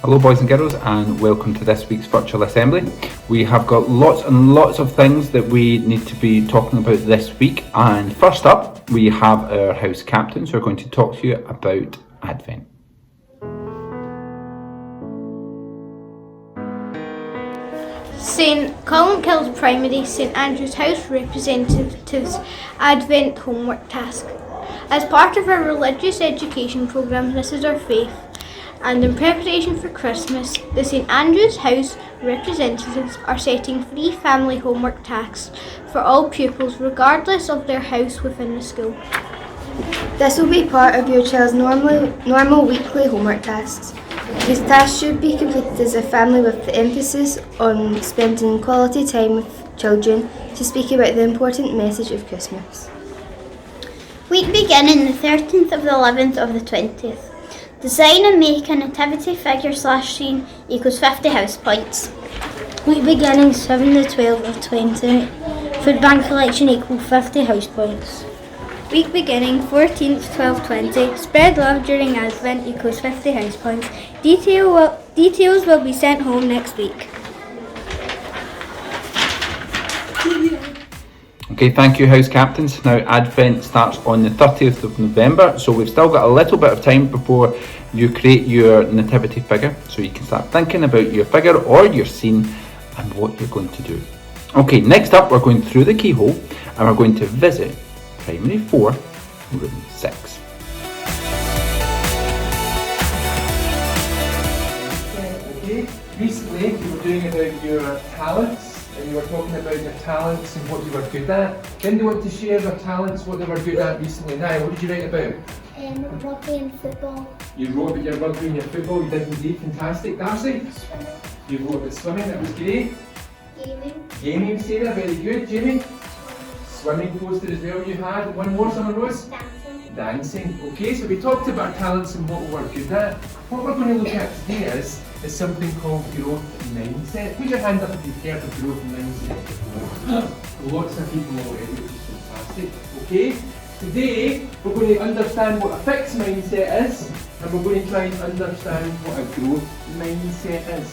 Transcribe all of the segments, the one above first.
Hello boys and girls, and welcome to this week's virtual assembly. We have got lots and lots of things that we need to be talking about this week, and first up we have our house captains who are going to talk to you about Advent. St Columbkille's Primary St Andrew's House representatives Advent homework task. As part of our religious education programme, This Is Our Faith, and in preparation for Christmas, the St Andrew's House representatives are setting free family homework tasks for all pupils regardless of their house within the school. This will be part of your child's normal weekly homework tasks. These tasks should be completed as a family with the emphasis on spending quality time with children to speak about the important message of Christmas. Week beginning the 13th of the 11th of the 20th. Design and make a nativity figure / scene equals 50 house points. Week beginning 7 to 12 of 20. Food bank collection equals 50 house points. Week beginning 14th, 12th, 20. Spread love during Advent equals 50 house points. Details will be sent home next week. Okay, thank you house captains. Now Advent starts on the 30th of November, so we've still got a little bit of time before you create your nativity figure, so you can start thinking about your figure or your scene and what you're going to do. Okay, next up we're going through the keyhole and we're going to visit Primary 4, Room 6. Okay, recently you were doing about your talents. And you were talking about your talents and what you were good at. Then they want to share their talents, what they were good at recently. Now, what did you write about? Rugby and football. You wrote about your rugby and your football, you did indeed, fantastic. Darcy? Swimming. You wrote about swimming, that was great. Gaming. Gaming, Sarah, very good. Jamie? Swimming poster as well you had. And one more, Summer Rose? Dancing. Dancing. Okay, so we talked about our talents and what we were good at. What we're going to look at today is something called growth mindset. Put your hand up if you've heard of growth mindset. Lots of people already, which is fantastic. Okay, today we're going to understand what a fixed mindset is, and we're going to try and understand what a growth mindset is.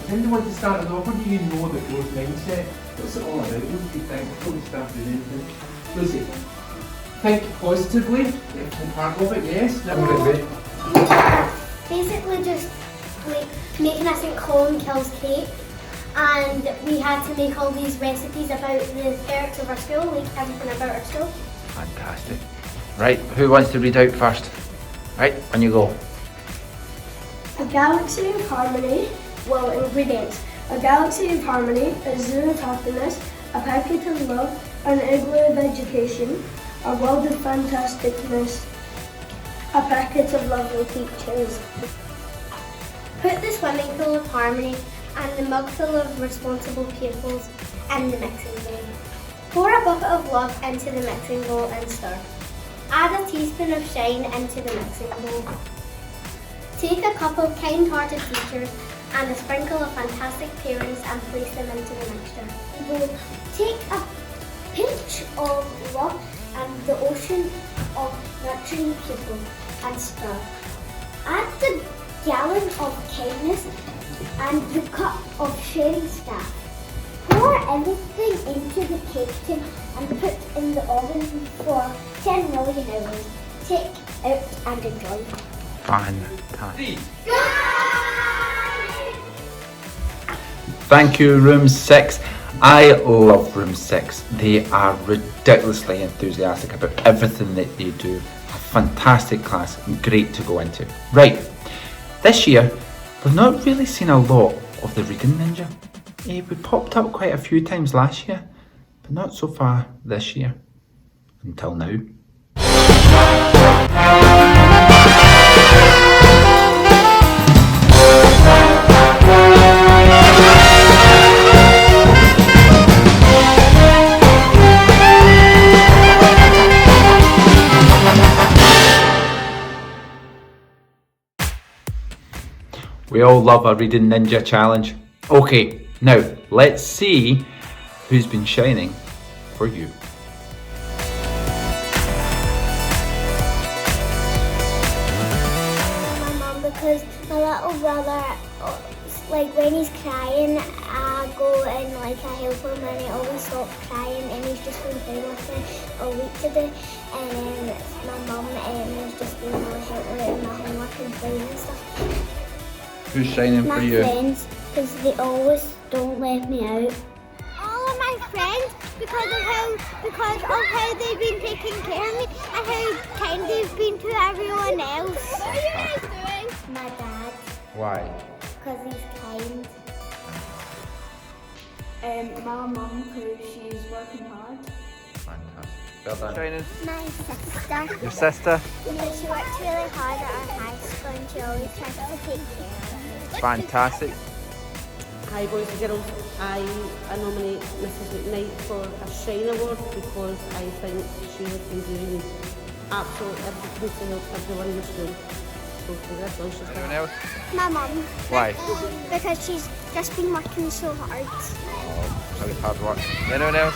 Does anyone want to start it off? What do you know about growth mindset? What's it all about? What do you think before we start doing anything? Lucy, think positively. Think part of it, yes. Now we're ready. Basically just like making a St Columbkille's cake, and we had to make all these recipes about the perks of our school, like everything about our school. Fantastic. Right, who wants to read out first? Right, on you go. A galaxy of harmony, well, ingredients. A galaxy of harmony, a zoo of happiness, a packet of love, an igloo of education, a world of fantasticness, a packet of lovely teachers. Put the swimming pool of harmony and the mug full of responsible pupils in the mixing bowl. Pour a bucket of love into the mixing bowl and stir. Add a teaspoon of shine into the mixing bowl. Take a couple of kind-hearted teachers and a sprinkle of fantastic parents and place them into the mixture. Take a pinch of love and the ocean of nurturing pupils and stir. Add the gallon of kindness and the cup of sharing staff. Pour everything into the cake tin and put in the oven for 10 million hours. Take out and enjoy. Fantastic. Thank you, Room 6. I love Room 6. They are ridiculously enthusiastic about everything that they do. A fantastic class and great to go into. Right, this year we've not really seen a lot of the Reading Ninja. We popped up quite a few times last year, but not so far this year. Until now. We all love a Reading Ninja challenge. Okay, now let's see who's been shining for you. My mum because my little brother, like when he's crying, I go and like I help him and he always stops crying and he's just been playing with me all week today. And my mum has just been really helpful with my homework and playing and stuff. Who's shining My for you? friends, because they always don't let me out. All of my friends, because of how they've been taking care of me and how kind they've been to everyone else. What are you guys doing? My dad, Why? because he's kind. My mum, because she's working hard. Fantastic. Well done. Shining. My sister, Your sister? because she works really hard at our high school and she always tries to take care of us. Fantastic. Hi boys and girls, I nominate Mrs McKnight for a Shine Award because I think she has been doing absolutely everything to help everyone in the school. So congratulations. Anyone else? My mum. Why? Because she's just been working so hard. Oh, really hard work. Anyone else?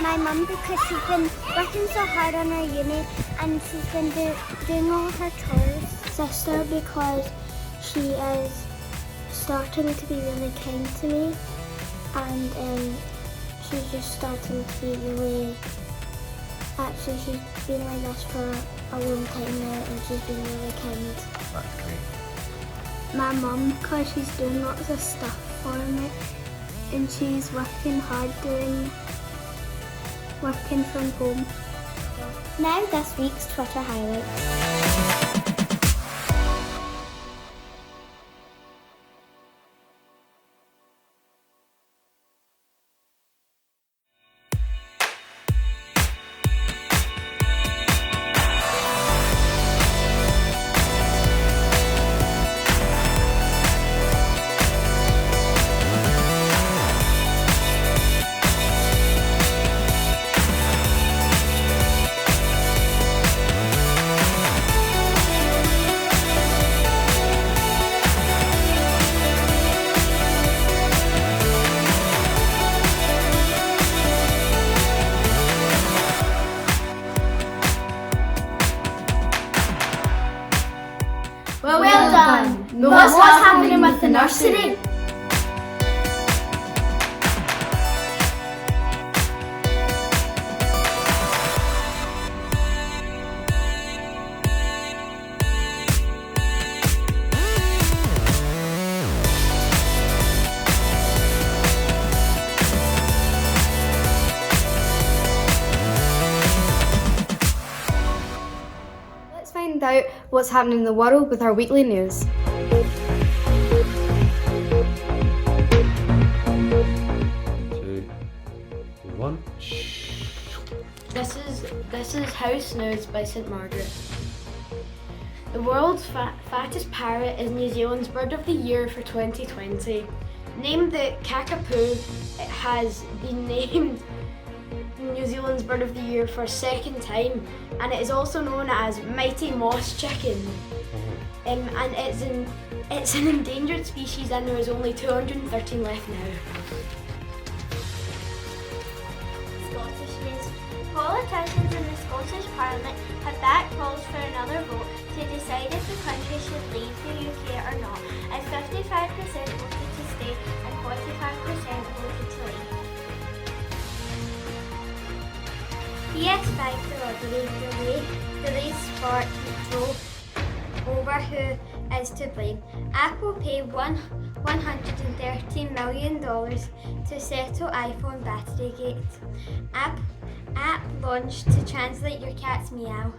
My mum, because she's been working so hard on her uni and she's been doing all her chores. Sister, because she is starting to be really kind to me and she's just starting to be really, actually she's been like this for a long time now and she's been really kind. That's great. My mum, because she's doing lots of stuff for me and she's working hard working from home. Now this week's Twitter highlights. Well done. But what's happening with the nursery? Let's find out what's happening in the world with our weekly news. 2, 1. This is House News by St Margaret. The world's fattest parrot is New Zealand's Bird of the Year for 2020. Named the Kakapoo, it has been named New Zealand's Bird of the Year for a second time, and it is also known as Mighty Moss Chicken. And it's an endangered species, and there is only 213 left now. Scottish news. Politicians in the Scottish Parliament have backed calls for another vote to decide if the country should leave the UK or not, as 55% voted to stay and 45% voted to leave. PS5 delivery delays spark control over who is to blame. Apple paid $113 million to settle iPhone battery gate. App launched to translate your cat's meow.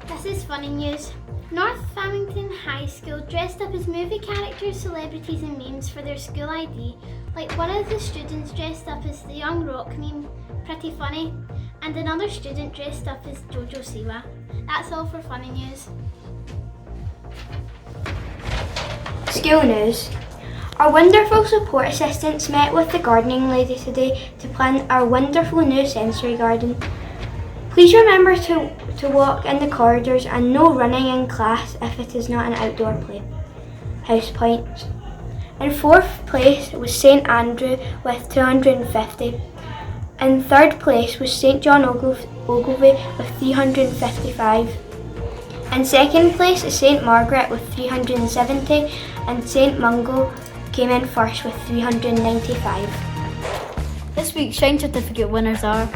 This is funny news. North Farmington High School dressed up as movie characters, celebrities and memes for their school ID. Like one of the students dressed up as the Young Rock meme, pretty funny, and another student dressed up as Jojo Siwa. That's all for funny news. School news. Our wonderful support assistants met with the gardening lady today to plant our wonderful new sensory garden. Please remember to walk in the corridors and no running in class if it is not an outdoor play. House points. In fourth place was St Andrew with 250. In third place was St John Ogilvie with 355. In second place is St Margaret with 370 and St Mungo came in first with 395. This week's Shine Certificate winners are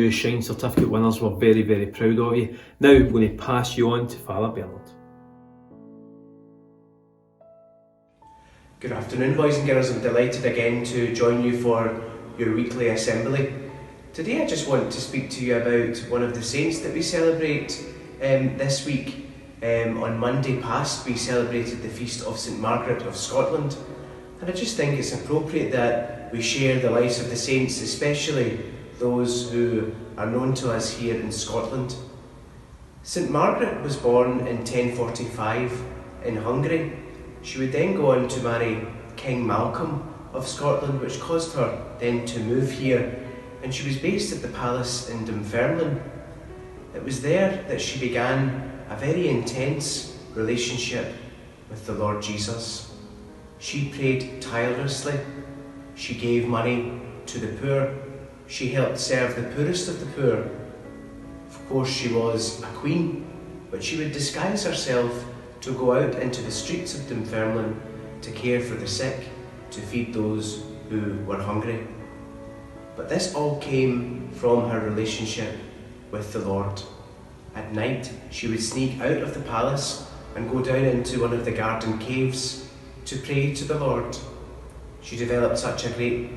Shine Certificate winners. We're very, very proud of you. Now I'm going to pass you on to Father Bernard. Good afternoon, boys and girls. I'm delighted again to join you for your weekly assembly. Today I just want to speak to you about one of the saints that we celebrate this week. On Monday past we celebrated the feast of St Margaret of Scotland, and I just think it's appropriate that we share the lives of the saints, especially those who are known to us here in Scotland. St Margaret was born in 1045 in Hungary. She would then go on to marry King Malcolm of Scotland, which caused her then to move here, and she was based at the palace in Dunfermline. It was there that she began a very intense relationship with the Lord Jesus. She prayed tirelessly, she gave money to the poor, she helped serve the poorest of the poor. Of course, she was a queen, but she would disguise herself to go out into the streets of Dunfermline to care for the sick, to feed those who were hungry. But this all came from her relationship with the Lord. At night, she would sneak out of the palace and go down into one of the garden caves to pray to the Lord. She developed such a great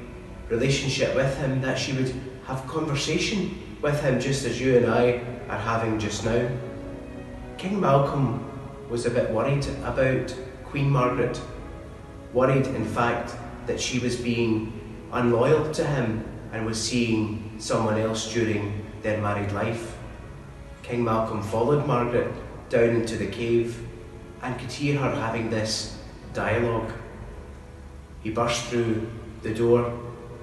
relationship with him that she would have conversation with him just as you and I are having just now. King Malcolm was a bit worried about Queen Margaret, worried in fact that she was being unloyal to him and was seeing someone else during their married life. King Malcolm followed Margaret down into the cave and could hear her having this dialogue. He burst through the door,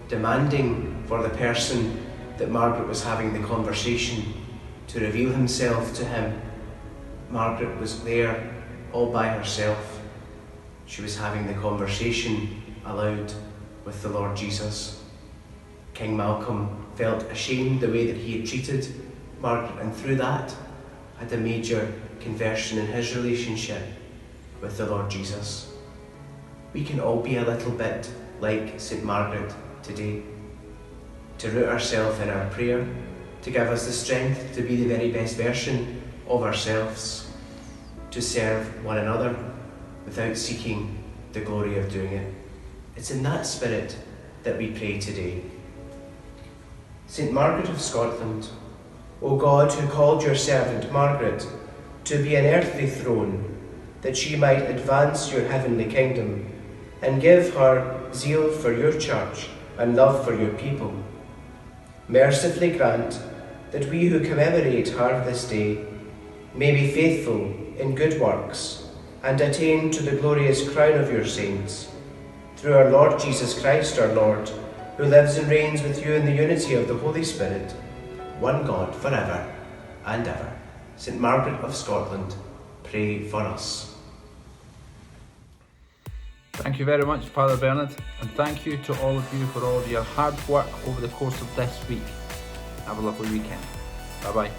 demanding for the person that Margaret was having the conversation to reveal himself to him. Margaret was there all by herself. She was having the conversation aloud with the Lord Jesus. King Malcolm felt ashamed the way that he had treated Margaret, and through that had a major conversion in his relationship with the Lord Jesus. We can all be a little bit like St Margaret today, to root ourselves in our prayer, to give us the strength to be the very best version of ourselves, to serve one another without seeking the glory of doing it. It's in that spirit that we pray today. St Margaret of Scotland, O God, who called your servant Margaret to be an earthly throne, that she might advance your heavenly kingdom, and give her zeal for your church and love for your people, mercifully grant that we who commemorate her this day may be faithful in good works and attain to the glorious crown of your saints, through our Lord Jesus Christ our Lord, who lives and reigns with you in the unity of the Holy Spirit, one God, forever and ever. St Margaret of Scotland, pray for us. Thank you very much, Father Bernard, and thank you to all of you for all of your hard work over the course of this week. Have a lovely weekend. Bye-bye.